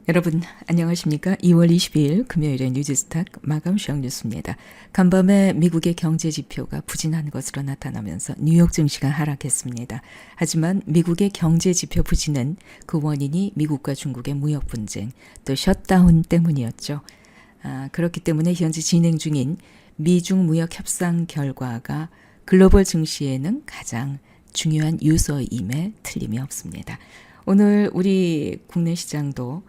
여러분 안녕하십니까? 2월 22일 금요일의 뉴지스탁 마감 시황 뉴스입니다. 간밤에 미국의 경제 지표가 부진한 것으로 나타나면서 뉴욕 증시가 하락했습니다. 하지만 미국의 경제 지표 부진은 그 원인이 미국과 중국의 무역 분쟁 또 셧다운 때문이었죠. 그렇기 때문에 현재 진행 중인 미중 무역 협상 결과가 글로벌 증시에는 가장 중요한 요소임에 틀림이 없습니다. 오늘 우리 국내 시장도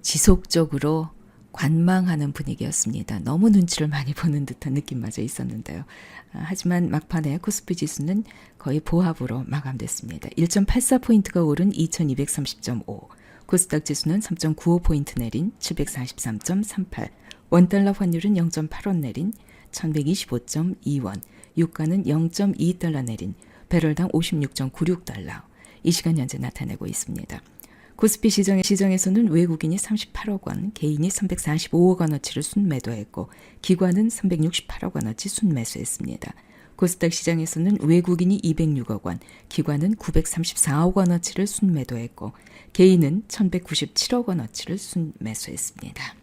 지속적으로 관망하는 분위기였습니다. 너무 눈치를 많이 보는 듯한 느낌마저 있었는데요. 하지만 막판에 코스피 지수는 거의 보합으로 마감됐습니다. 1.84포인트가 오른 2230.5, 코스닥 지수는 3.95포인트 내린 743.38, 원달러 환율은 0.8원 내린 1125.2원, 유가는 0.2달러 내린 배럴당 56.96달러, 이 시간 현재 나타내고 있습니다. 코스피 시장에서는 외국인이 38억 원, 개인이 345억 원어치를 순매도했고 기관은 368억 원어치 순매수했습니다. 코스닥 시장에서는 외국인이 206억 원, 기관은 934억 원어치를 순매도했고 개인은 1197억 원어치를 순매수했습니다.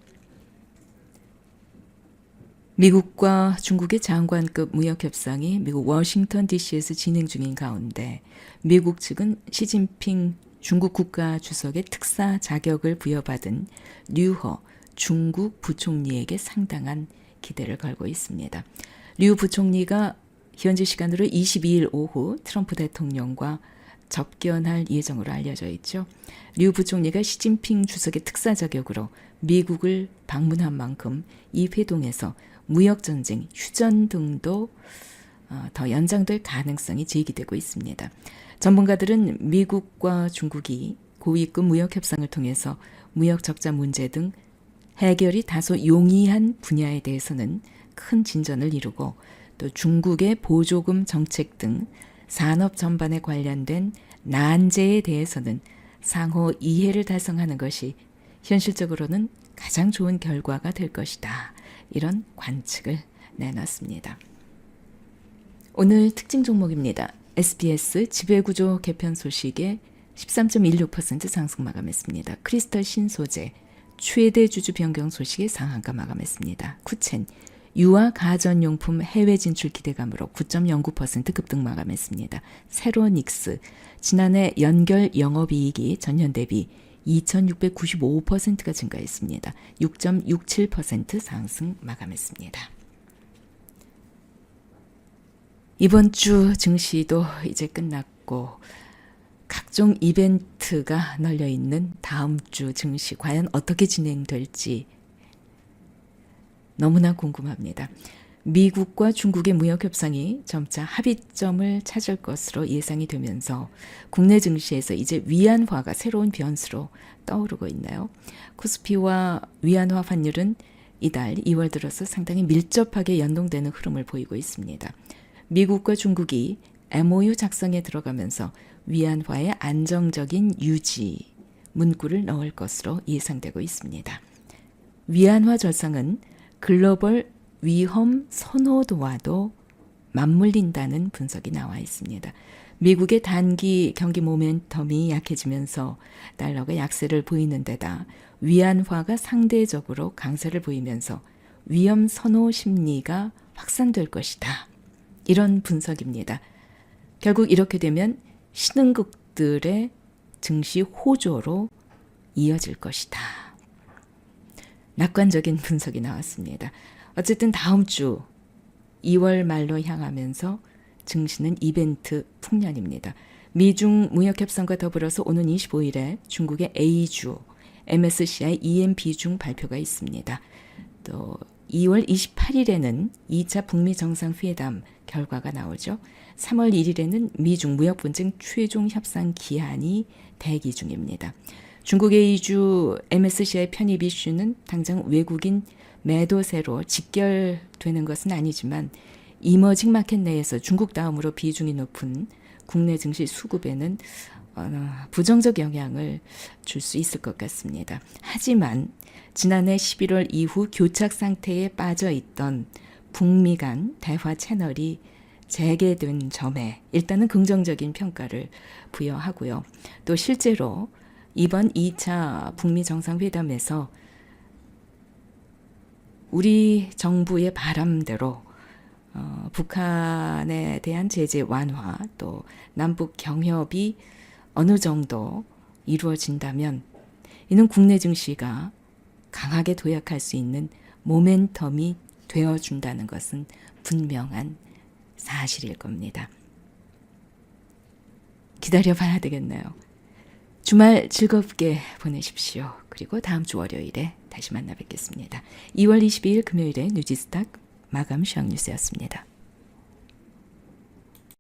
미국과 중국의 장관급 무역협상이 미국 워싱턴 DC에서 진행 중인 가운데 미국 측은 시진핑 중국 국가 주석의 특사 자격을 부여받은 류허 중국 부총리에게 상당한 기대를 걸고 있습니다. 류 부총리가 현지 시간으로 22일 오후 트럼프 대통령과 접견할 예정으로 알려져 있죠. 류 부총리가 시진핑 주석의 특사 자격으로 미국을 방문한 만큼 이 회동에서 무역전쟁, 휴전 등도 더 연장될 가능성이 제기되고 있습니다. 전문가들은 미국과 중국이 고위급 무역 협상을 통해서 무역 적자 문제 등 해결이 다소 용이한 분야에 대해서는 큰 진전을 이루고 또 중국의 보조금 정책 등 산업 전반에 관련된 난제에 대해서는 상호 이해를 달성하는 것이 현실적으로는 가장 좋은 결과가 될 것이다. 이런 관측을 내놨습니다. 오늘 특징 종목입니다. SBS 지배구조 개편 소식에 13.16% 상승 마감했습니다. 크리스털 신소재 최대 주주 변경 소식에 상한가 마감했습니다. 쿠첸 유아 가전용품 해외 진출 기대감으로 9.09% 급등 마감했습니다. 세로닉스 지난해 연결 영업이익이 전년 대비 2695%가 증가했습니다. 6.67% 상승 마감했습니다. 이번 주 증시도 이제 끝났고 각종 이벤트가 널려있는 다음 주 증시 과연 어떻게 진행될지 너무나 궁금합니다. 미국과 중국의 무역 협상이 점차 합의점을 찾을 것으로 예상이 되면서 국내 증시에서 이제 위안화가 새로운 변수로 떠오르고 있나요? 코스피와 위안화 환율은 이달 2월 들어서 상당히 밀접하게 연동되는 흐름을 보이고 있습니다. 미국과 중국이 MOU 작성에 들어가면서 위안화의 안정적인 유지 문구를 넣을 것으로 예상되고 있습니다. 위안화 절상은 글로벌 위험 선호도와도 맞물린다는 분석이 나와 있습니다. 미국의 단기 경기 모멘텀이 약해지면서 달러가 약세를 보이는 데다 위안화가 상대적으로 강세를 보이면서 위험 선호 심리가 확산될 것이다. 이런 분석입니다. 결국 이렇게 되면 신흥국들의 증시 호조로 이어질 것이다. 낙관적인 분석이 나왔습니다. 어쨌든 다음 주 2월 말로 향하면서 증시는 이벤트 풍년입니다. 미중 무역협상과 더불어서 오는 25일에 중국의 A주 MSCI EM 비중 발표가 있습니다. 또 2월 28일에는 2차 북미 정상회담 결과가 나오죠. 3월 1일에는 미중 무역 분쟁 최종 협상 기한이 대기 중입니다. 중국 A주 MSCI 편입 이슈는 당장 외국인 매도세로 직결되는 것은 아니지만 이머징 마켓 내에서 중국 다음으로 비중이 높은 국내 증시 수급에는 부정적 영향을 줄 수 있을 것 같습니다. 하지만 지난해 11월 이후 교착 상태에 빠져 있던 북미 간 대화 채널이 재개된 점에 일단은 긍정적인 평가를 부여하고요. 또 실제로 이번 2차 북미 정상회담에서 우리 정부의 바람대로 북한에 대한 제재 완화 또 남북 경협이 어느 정도 이루어진다면 이는 국내 증시가 강하게 도약할 수 있는 모멘텀이 되어준다는 것은 분명한 사실일 겁니다. 기다려봐야 되겠네요. 주말 즐겁게 보내십시오. 그리고 다음 주 월요일에 다시 만나 뵙겠습니다. 2월 22일 금요일에 뉴지스탁 마감 시황 뉴스였습니다.